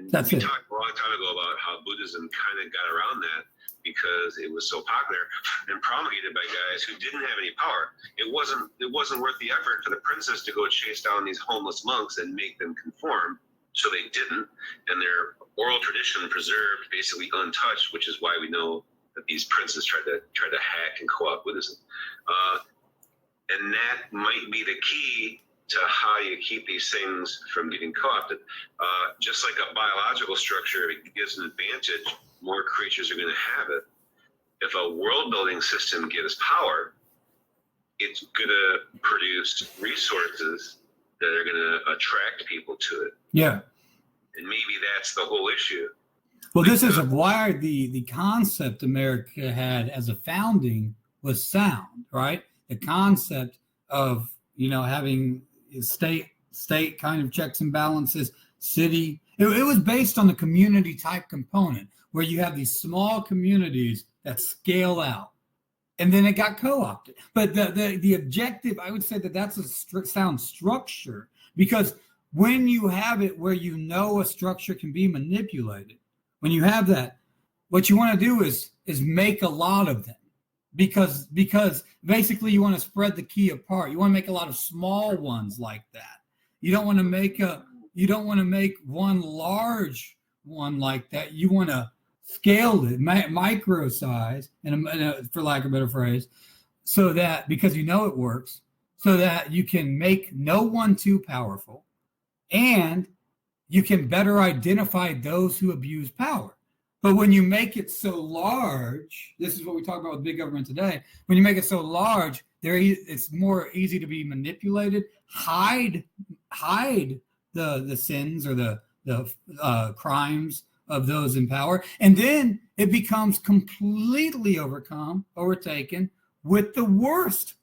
That's We it. talked a long time ago about how Buddhism kind of got around that because it was so popular and promulgated by guys who didn't have any power. It wasn't worth the effort for the princess to go chase down these homeless monks and make them conform. So they didn't, and their oral tradition preserved, basically untouched, which is why we know that these princes tried to hack and co-opt Buddhism. And that might be the key to how you keep these things from getting co-opted. Just like a biological structure, it gives an advantage, more creatures are going to have it. If a world building system gives power, it's going to produce resources that are going to attract people to it. Yeah. And maybe that's the whole issue. Well, this is why the concept America had as a founding was sound, right? The concept of, having state kind of checks and balances, city. It was based on the community type component where you have these small communities that scale out. And then it got co-opted. But the objective, I would say that's a sound structure, because when you have it where a structure can be manipulated, when you have that, what you want to do is make a lot of them, because basically you want to spread the key apart. You want to make a lot of small ones like that. You don't want to make one large one like that. You want to scale it, micro size, and for lack of a better phrase, so that, because it works, so that you can make no one too powerful, and you can better identify those who abuse power. But when you make it so large, this is what we talk about with big government today. When you make it so large, it's more easy to be manipulated, hide the sins or the crimes of those in power, and then it becomes completely overtaken with the worst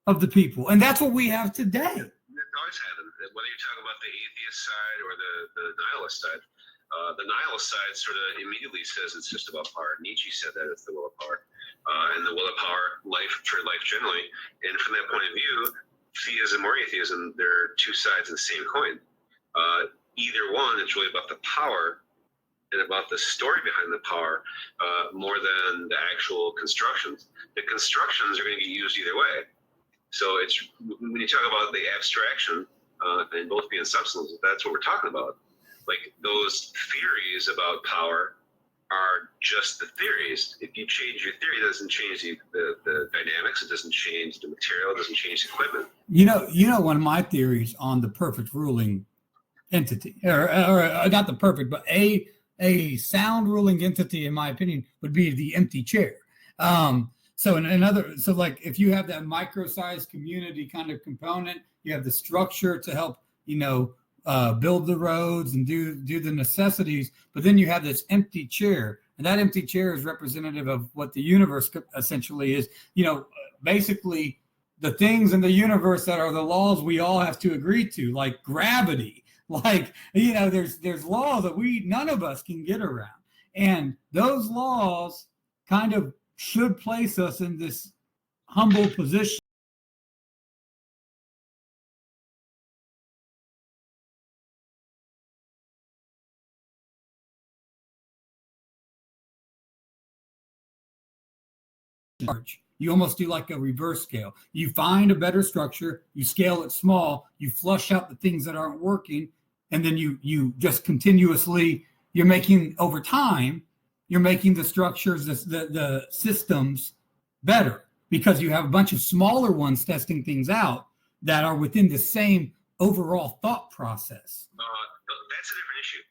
of the people, and that's what we have today. It's always happened. Whether you're talking about the atheist side or the nihilist side, the nihilist side sort of immediately says it's just about power. Nietzsche said that it's the will of power, and the will of power, for life generally. And from that point of view, theism or atheism, they're two sides of the same coin. Either one, it's really about the power and about the story behind the power, more than the actual constructions. The constructions are going to get used either way. So it's, when you talk about the abstraction and both being substances, that's what we're talking about. Like, those theories about power are just the theories. If you change your theory, it doesn't change the dynamics. It doesn't change the material. It doesn't change the equipment. One of my theories on the perfect ruling entity, or not the perfect, but a sound ruling entity, in my opinion, would be the empty chair. So like, if you have that micro-sized community kind of component, you have the structure to help, build the roads and do the necessities, but then you have this empty chair, and that empty chair is representative of what the universe essentially is. Basically the things in the universe that are the laws we all have to agree to, like gravity. Like, there's laws that none of us can get around. And those laws kind of should place us in this humble position. You almost do like a reverse scale. You find a better structure, you scale it small, you flush out the things that aren't working, and then you just continuously, you're making, over time, you're making the structures, the systems better, because you have a bunch of smaller ones testing things out that are within the same overall thought process. That's a different issue.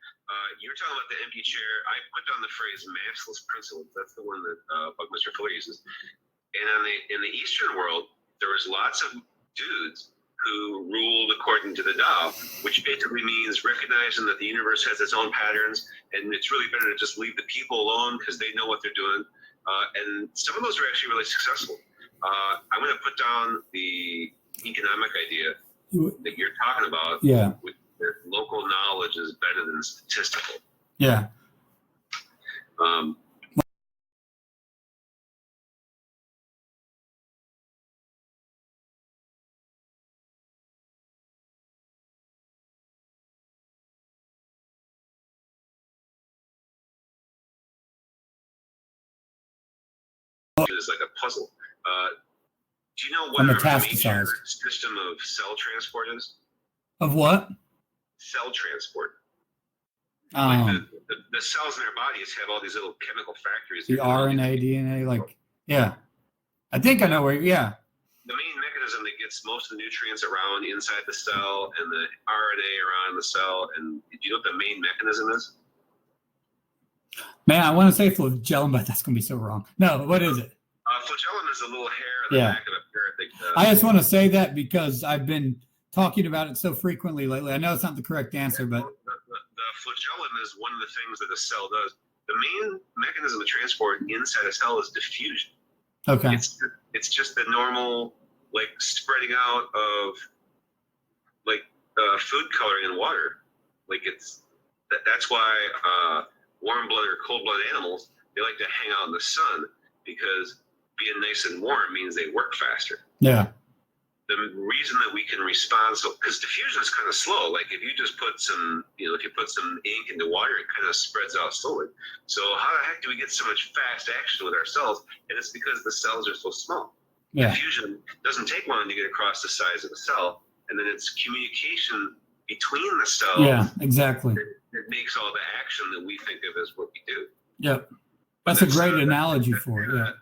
You're talking about the empty chair. I put down the phrase massless principle. That's the one that Buckminster Fuller uses. And in the Eastern world, there was lots of dudes who ruled according to the Tao, which basically means recognizing that the universe has its own patterns, and it's really better to just leave the people alone because they know what they're doing. And some of those are actually really successful. I'm going to put down the economic idea that you're talking about. Yeah. That local knowledge is better than statistical. Yeah. is like a puzzle. Do you know what I'm our major metastasized. system of cell transport is? Of what? Cell transport. Like Um, the cells in our bodies have all these little chemical factories. the RNA, DNA, like, yeah. I think I know where, yeah. The main mechanism that gets most of the nutrients around inside the cell and the RNA around the cell, and do you know what the main mechanism is? Man, I want to say flagellum, but that's going to be so wrong. No, what is it? Flagellum is a little hair on the back of a parrot. I just want to say that because I've been talking about it so frequently lately. I know it's not the correct answer, but the flagellum is one of the things that a cell does. The main mechanism of transport inside a cell is diffusion. okay. It's just the normal, like, spreading out of like food coloring in water. Like that's why warm blooded or cold blooded animals, they like to hang out in the sun because being nice and warm means they work faster. Yeah. The reason that we can respond because diffusion is kind of slow. Like if you just put some, if you put some ink into water, it kind of spreads out slowly. So how the heck do we get so much fast action with our cells? And it's because the cells are so small. Yeah. Diffusion doesn't take long to get across the size of the cell, and then it's communication between the cells. Yeah, exactly. That makes all the action that we think of as what we do. Yep. That's a great analogy for it. Yeah.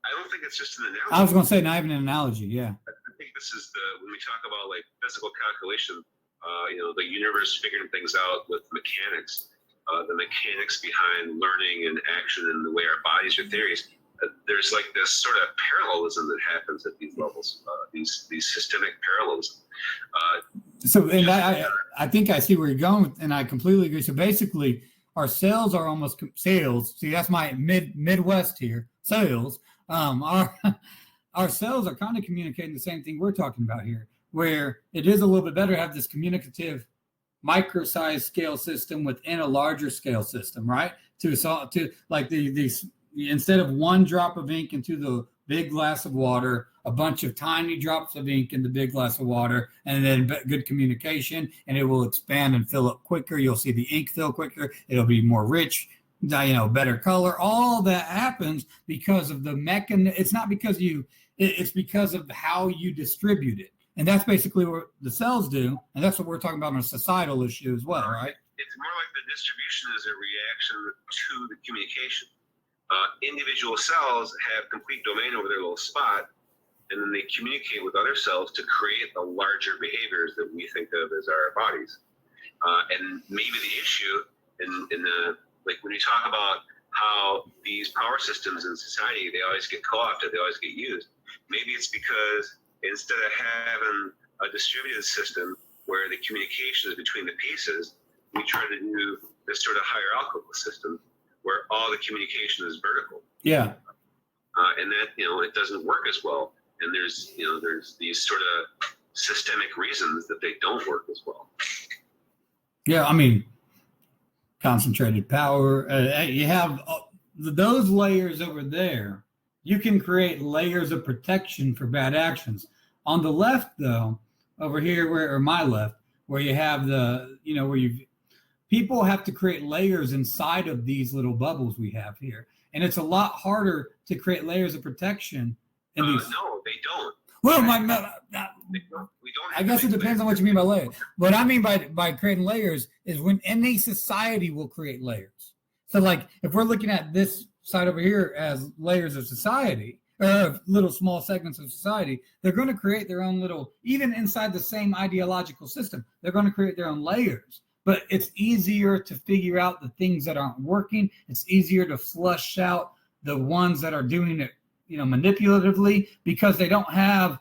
I don't think it's just an analogy. I was going to say not even an analogy. Yeah. I think this is when we talk about like physical calculation, the universe figuring things out with mechanics, the mechanics behind learning and action and the way our bodies are theories. There's like this sort of parallelism that happens at these levels, these systemic parallelism. And I think I see where you're going, and I completely agree. So basically, our cells are almost cells. See, that's my Midwest here. Cells. Our cells are kind of communicating the same thing we're talking about here, where it is a little bit better to have this communicative micro-sized scale system within a larger scale system, right? To like these instead of one drop of ink into the big glass of water, a bunch of tiny drops of ink in the big glass of water, and then good communication, and it will expand and fill up quicker. You'll see the ink fill quicker. It'll be more rich, better color. All that happens because of the mechanism. It's not because it's because of how you distribute it. And that's basically what the cells do. And that's what we're talking about on a societal issue as well, right? It's more like the distribution is a reaction to the communication. Individual cells have complete domain over their little spot, and then they communicate with other cells to create the larger behaviors that we think of as our bodies. And maybe the issue in the, like when you talk about how these power systems in society, they always get co-opted, they always get used. Maybe it's because instead of having a distributed system where the communication is between the pieces, we try to do this sort of hierarchical system where all the communication is vertical. Yeah. And that, it doesn't work as well. And there's these sort of systemic reasons that they don't work as well. Yeah, I mean, concentrated power. You have those layers over there. You can create layers of protection for bad actions. On the left, though, over here, or my left, where you have people have to create layers inside of these little bubbles we have here. And it's a lot harder to create layers of protection in these. No, they don't. Well, we don't I guess it depends on what you mean by layers. What I mean by creating layers is when any society will create layers. So like if we're looking at this side over here as layers of society, or little small segments of society, they're going to create their own little, even inside the same ideological system, they're going to create their own layers. But it's easier to figure out the things that aren't working. It's easier to flush out the ones that are doing it, manipulatively, because they don't have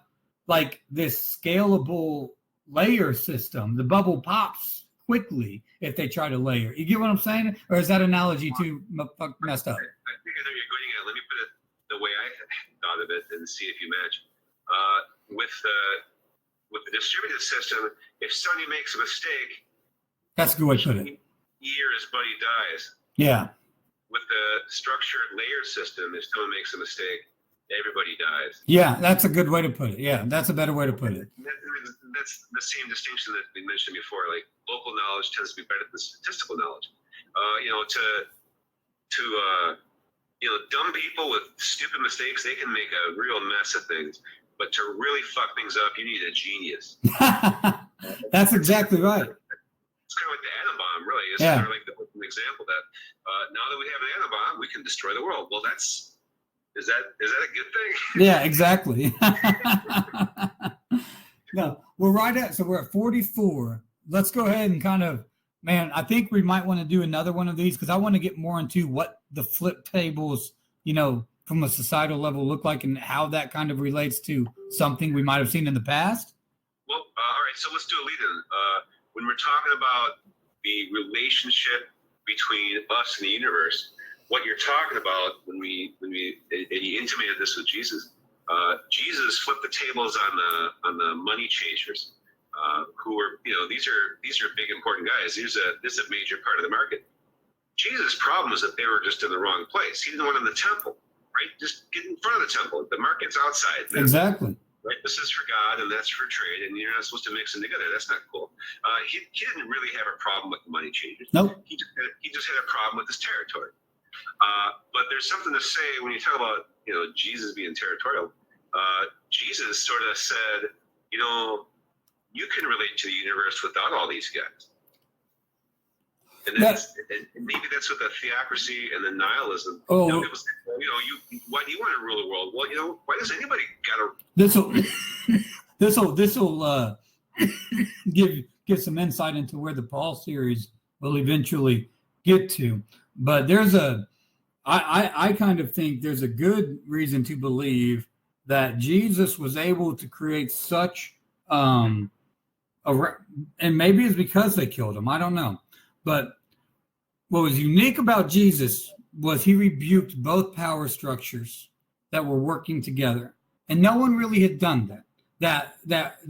like this scalable layer system. The bubble pops quickly if they try to layer. You get what I'm saying? Or is that analogy too messed up? I think I know you're going at. Let me put it the way I thought of it and see if you match. With the distributed system, if Sonny makes a mistake, that's a good way to put it. He or his buddy dies. Yeah. With the structured layer system, if someone makes a mistake, everybody dies. Yeah, that's a good way to put it. Yeah, that's a better way to put it. That's the same distinction that we mentioned before. Like local knowledge tends to be better than statistical knowledge. dumb people with stupid mistakes, they can make a real mess of things. But to really fuck things up, you need a genius. That's exactly right. It's kind of like the atom bomb, really. It's Yeah. kind of like an example that now that we have an atom bomb, we can destroy the world. Well, is that a good thing? Yeah, exactly. No, we're at 44. Let's go ahead and kind of, man, I think we might want to do another one of these because I want to get more into what the flip tables, from a societal level look like and how that kind of relates to something we might have seen in the past. Well, all right, so let's do a lead-in. When we're talking about the relationship between us and the universe, what you're talking about when you intimated this with Jesus, Jesus flipped the tables on the money changers, who were, these are big important guys. This is a major part of the market. Jesus' problem was that they were just in the wrong place. He didn't want them in the temple, right? Just get in front of the temple. The market's outside. Exactly. Right? This is for God and that's for trade, and you're not supposed to mix them together. That's not cool. He didn't really have a problem with the money changers. Nope. He just had a problem with his territory. But there's something to say when you talk about Jesus being territorial. Jesus sort of said, you can relate to the universe without all these guys. And maybe that's what the theocracy and the nihilism. Oh, people say, why do you want to rule the world? Well, why does anybody gotta? This will give some insight into where the Paul series will eventually get to. But I kind of think there's a good reason to believe that Jesus was able to create such and maybe it's because they killed him. I don't know. But what was unique about Jesus was he rebuked both power structures that were working together. And no one really had done that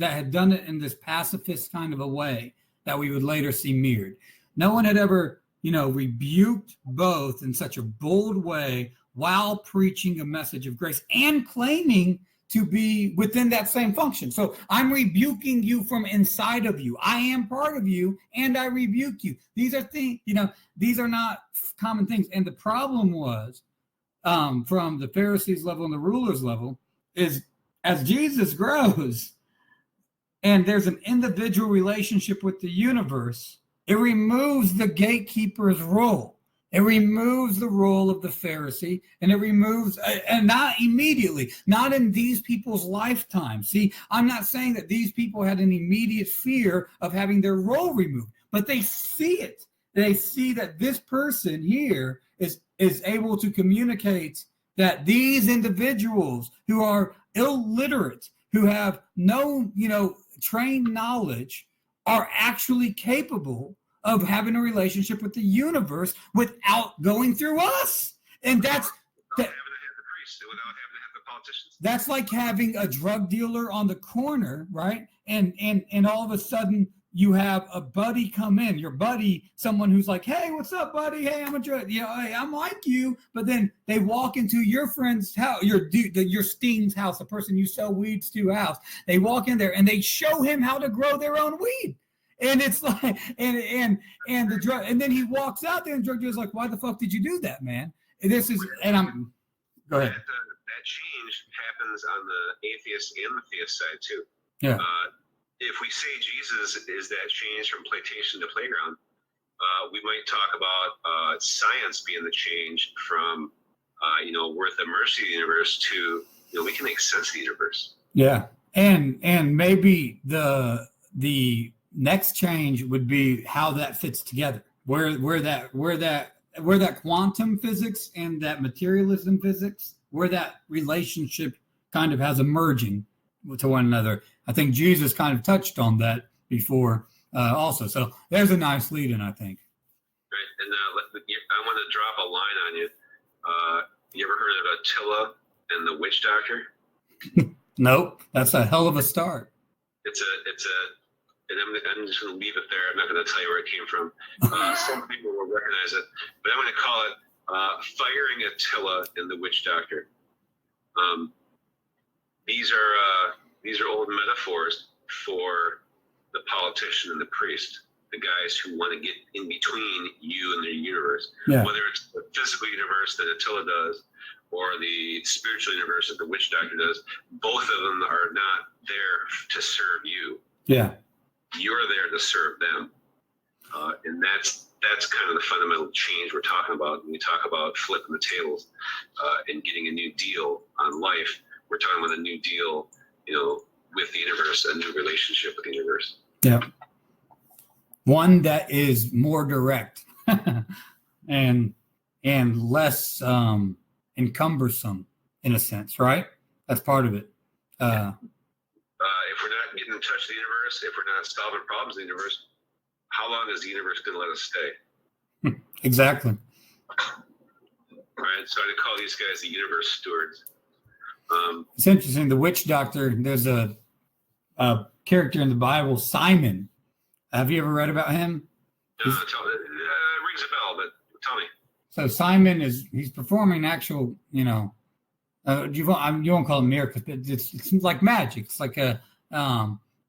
had done it in this pacifist kind of a way that we would later see mirrored. No one had ever, rebuked both in such a bold way while preaching a message of grace and claiming to be within that same function. So I'm rebuking you from inside of you. I am part of you and I rebuke you. These are things, these are not common things. And the problem was from the Pharisees level and the rulers level is as Jesus grows and there's an individual relationship with the universe, it removes the gatekeeper's role. It removes the role of the Pharisee, and it removes, and not immediately, not in these people's lifetime. See, I'm not saying that these people had an immediate fear of having their role removed, but they see it. They see that this person here is able to communicate that these individuals who are illiterate, who have no, trained knowledge, are actually capable of having a relationship with the universe without going through us. And that's without having to have the priests, without having to have the politicians. That's like having a drug dealer on the corner, right? And all of a sudden you have a buddy come in, your buddy, someone who's like, hey, what's up, buddy? Hey, I'm a drug, hey, I'm like you. But then they walk into your friend's house, your Steen's house, the person you sell weeds to house. They walk in there and they show him how to grow their own weed. And it's like, and the drug, and then he walks out there and the drug dealer's like, why the fuck did you do that, man? And go ahead. That change happens on the atheist and the theist side too. Yeah. If we say Jesus is that change from plantation to playground, we might talk about science being the change from, we're at the mercy of the universe to, we can make sense of the universe. Yeah. And maybe the next change would be how that fits together, where that quantum physics and that materialism physics, where that relationship kind of has emerging to one another. I think Jesus kind of touched on that before also. So there's a nice lead in, I think. Right. And I want to drop a line on you. You ever heard of Attila and the witch doctor? Nope. That's a hell of a start. And I'm just going to leave it there. I'm not going to tell you where it came from. Some people will recognize it, but I'm going to call it Firing Attila and the Witch Doctor. These are old metaphors for the politician and the priest, the guys who want to get in between you and the universe, whether it's the physical universe universe that Attila does, or the spiritual universe that the witch doctor does, both of them are not there to serve you. Yeah. You're there to serve them. And that's kind of the fundamental change we're talking about when we talk about flipping the tables and getting a new deal on life. We're talking about a new deal, with the universe, a new relationship with the universe. Yeah. One that is more direct and less encumbersome in a sense, right? That's part of it. If we're not getting in touch with the universe, if we're not solving problems in the universe, how long is the universe going to let us stay? Exactly. Right. So I call these guys the universe stewards. It's interesting. The witch doctor, there's a character in the Bible, Simon. Have you ever read about him? It rings a bell, but tell me. So Simon he's performing actual, you won't call it miracles, but it's like magic. It's like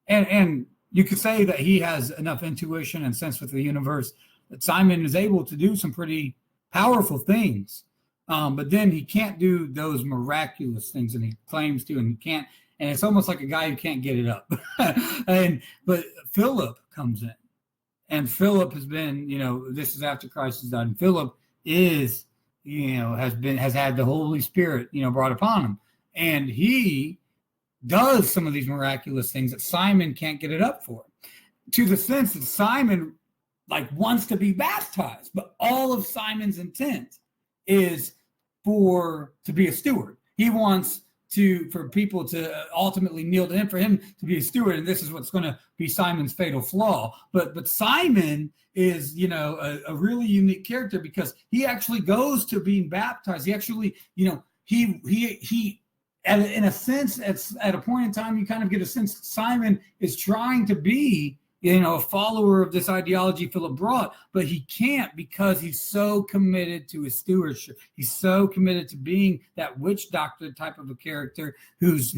and you could say that he has enough intuition and sense with the universe that Simon is able to do some pretty powerful things. But then he can't do those miraculous things, and he claims to, and he can't. And it's almost like a guy who can't get it up. But Philip comes in, and Philip has been, this is after Christ has died. And Philip is, has had the Holy Spirit, brought upon him, and he does some of these miraculous things that Simon can't get it up for, to the sense that Simon wants to be baptized, but all of Simon's intent is to be a steward. He wants for people to ultimately kneel to him, for him to be a steward, and this is what's going to be Simon's fatal flaw. But Simon is, a really unique character, because he actually goes to being baptized. He actually, he in a sense, at a point in time, you kind of get a sense that Simon is trying to be, a follower of this ideology Philip brought, but he can't, because he's so committed to his stewardship. He's so committed to being that witch doctor type of a character who's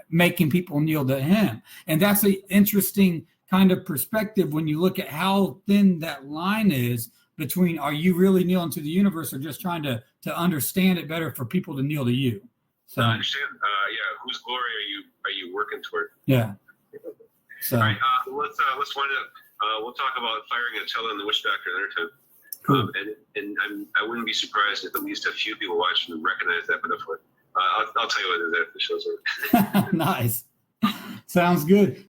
making people kneel to him. And that's an interesting kind of perspective when you look at how thin that line is between, are you really kneeling to the universe, or just trying to understand it better for people to kneel to you? So I understand. Whose glory are you working toward? Yeah. So, all right, let's wind up. We'll talk about firing Attila and the witch doctor another time. cool. I wouldn't be surprised if at least a few people watching recognize that metaphor. I'll tell you what it is after the show's over. Nice. Sounds good.